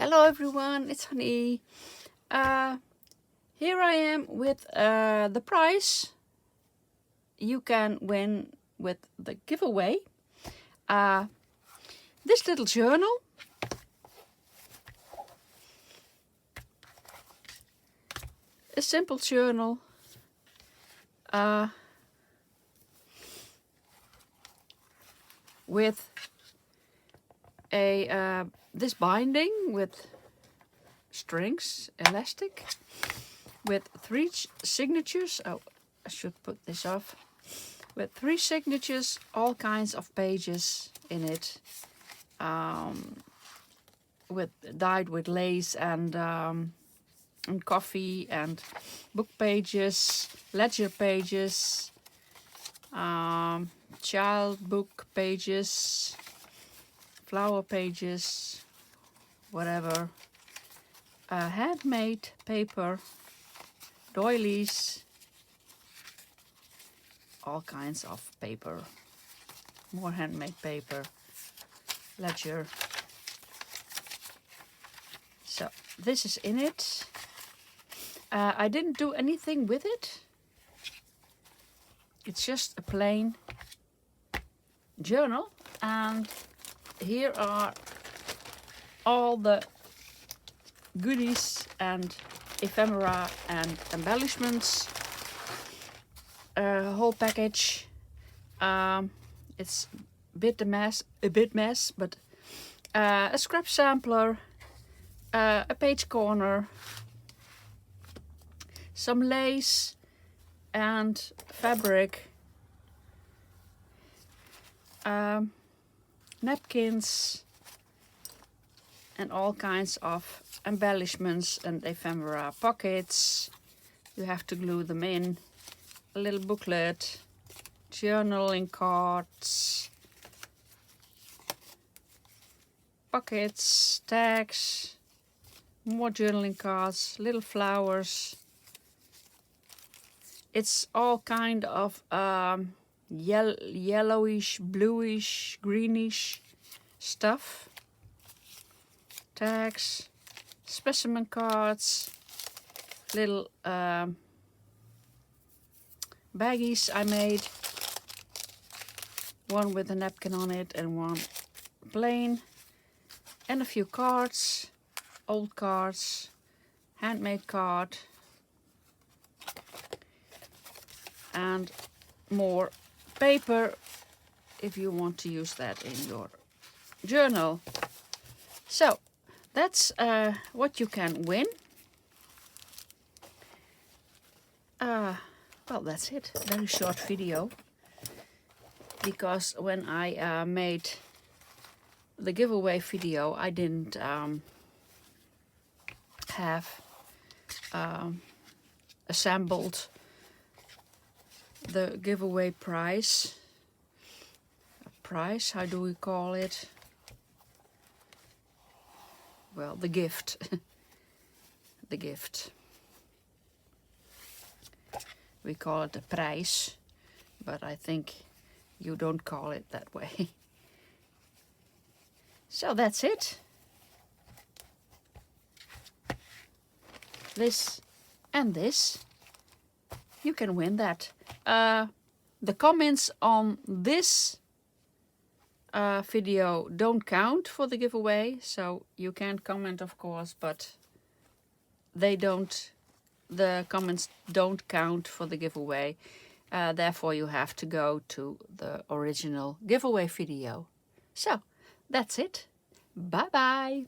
Hello everyone, it's Hanny. Here I am with the prize you can win with the giveaway. This little journal. A simple journal. With a this binding with strings, elastic, with 3 signatures. Oh, I should put this off. With 3 signatures, all kinds of pages in it, with dyed with lace and coffee and book pages, ledger pages, child book pages, flower pages, whatever, handmade paper, doilies, all kinds of paper, more handmade paper, ledger. So this is in it. I didn't do anything with it. It's just a plain journal, and here are all the goodies and ephemera and embellishments. Whole package. It's a bit mess, but a scrap sampler, a page corner, some lace and fabric, napkins, and all kinds of embellishments and ephemera. Pockets, you have to glue them in, a little booklet, journaling cards, pockets, tags, more journaling cards, little flowers. It's all kind of yellowish, bluish, greenish stuff. Tags, specimen cards, little baggies I made. One with a napkin on it and one plain. And a few cards, old cards, handmade card. And more paper if you want to use that in your journal. So that's what you can win. Well, that's it. Very short video, because when I made the giveaway video, I didn't have assembled the giveaway prize. How do we call it? Well, the gift. The gift. We call it a prijs, but I think you don't call it that way. So that's it. This and this. You can win that. The comments on this video don't count for the giveaway, so you can comment, of course, but they don't. The comments don't count for the giveaway. Therefore, you have to go to the original giveaway video. So that's it. Bye bye.